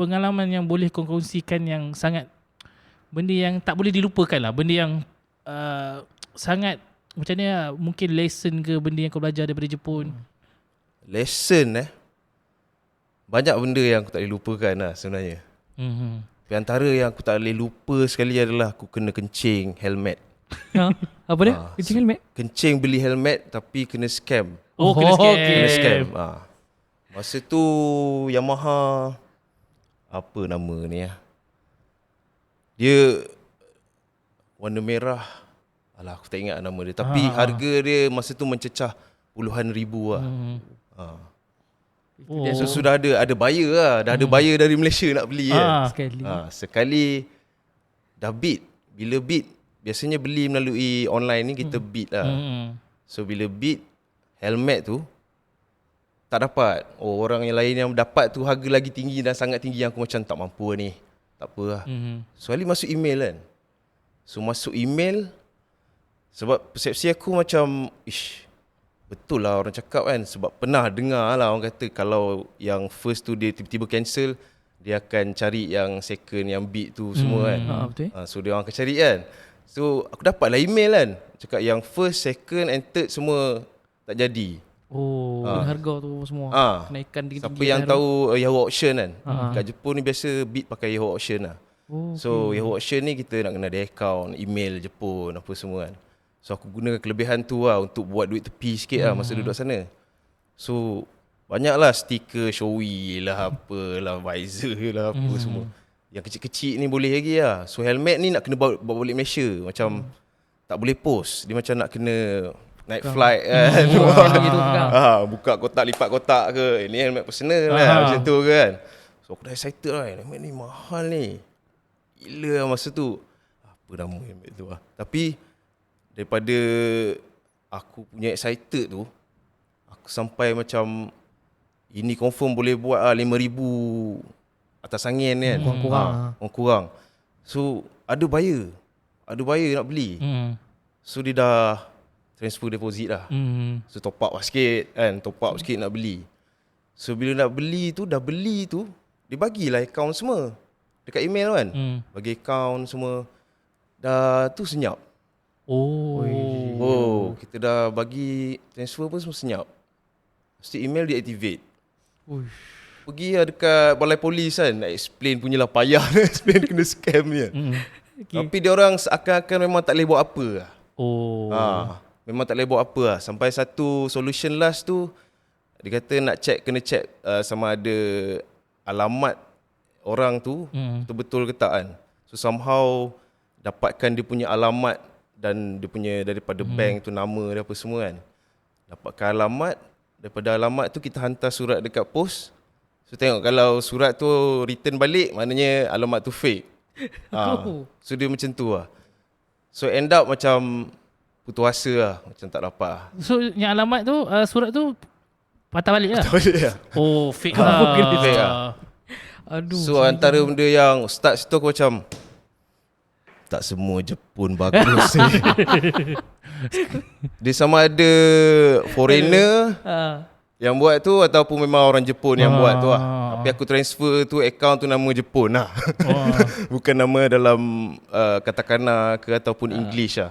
pengalaman yang boleh kau kongsikan yang sangat benda yang tak boleh dilupakan lah, benda yang sangat macam ni lah, mungkin lesson ke benda yang kau belajar daripada Jepun? Lesson banyak benda yang aku tak boleh lupakan lah sebenarnya. Di antara yang aku tak boleh lupa sekali adalah aku kena kencing helmet. Apa dia? Kencing helmet? Kencing beli helmet tapi kena scam. Kena scam. Kena scam. Masa tu Yamaha, apa nama ni dia warna merah. Alah, aku tak ingat nama dia. Tapi harga dia masa tu mencecah puluhan ribu lah. So sudah ada buyer lah. Dah ada buyer dari Malaysia nak beli kan. Sekali dah bid. Bila bid, biasanya beli melalui online ni kita bid lah. So bila bid helmet tu tak dapat. Orang yang lain yang dapat tu harga lagi tinggi dan sangat tinggi, yang aku macam tak mampu ni. Tak apa lah. So Ali masuk email kan. So masuk email, sebab persepsi aku macam betul lah orang cakap kan. Sebab pernah dengar lah orang kata kalau yang first tu dia tiba-tiba cancel, dia akan cari yang second, yang bid tu semua kan. Betul. So dia orang akan cari kan. So aku dapatlah email kan, cakap yang first, second and third semua tak jadi. Harga tu semua kenaikan tinggi-tinggi. Siapa yang tahu Yahoo Auction kan, kat Jepun ni biasa bid pakai Yahoo Auction lah. So Yahoo Auction ni kita nak kena ada account, email Jepun apa semua kan. So aku gunakan kelebihan tu lah untuk buat duit tepi sikit lah masa duduk sana. So banyaklah stiker Shoei lah, apalah, Visor lah, apa semua. Yang kecil-kecil ni boleh lagi lah. So helmet ni nak kena bawa balik Malaysia. Macam tak boleh post. Dia macam nak kena naik flight kan. Buka kotak, lipat kotak ke. Ini helmet personal lah, macam tu kan. So aku dah excited lah. Helmet ni mahal ni. Gila lah masa tu. Apa nama helmet tu lah. Tapi daripada aku punya excited tu, aku sampai macam ini confirm boleh buat lah 5,000 atas angin kan. Kurang. So ada buyer nak beli. So dia dah transfer deposit lah. So top up lah sikit kan. Top up sikit nak beli. So bila nak beli tu, dah beli tu, dia bagilah account semua dekat email kan. Bagi account semua. Dah tu senyap. Kita dah bagi transfer pun semua senyap. Mesti email deactivate. Pergi lah dekat balai polis kan, nak explain punyalah payah explain kena scam ni. Tapi dia orang seakan-akan memang tak boleh buat apa lah. Memang tak boleh buat apa lah. Sampai satu solution last tu, dia kata nak kena check sama ada alamat orang tu betul-betul ke tak kan. So somehow dapatkan dia punya alamat dan dia punya daripada bank tu, nama dia apa semua kan. Dapatkan alamat, daripada alamat tu kita hantar surat dekat pos. So tengok kalau surat tu return balik, maknanya alamat tu fake. So dia macam tu lah. So end up macam putus asa lah, macam tak dapat lah. So yang alamat tu, surat tu patah balik lah? Patah balik lah. Fake lah. Fake lah. So antara benda yang start situ aku macam, tak semua Jepun bagus. Dia sama ada foreigner yang buat tu ataupun memang orang Jepun yang buat tu lah. Tapi aku transfer tu account tu nama Jepun lah. Bukan nama dalam katakana ke ataupun English lah.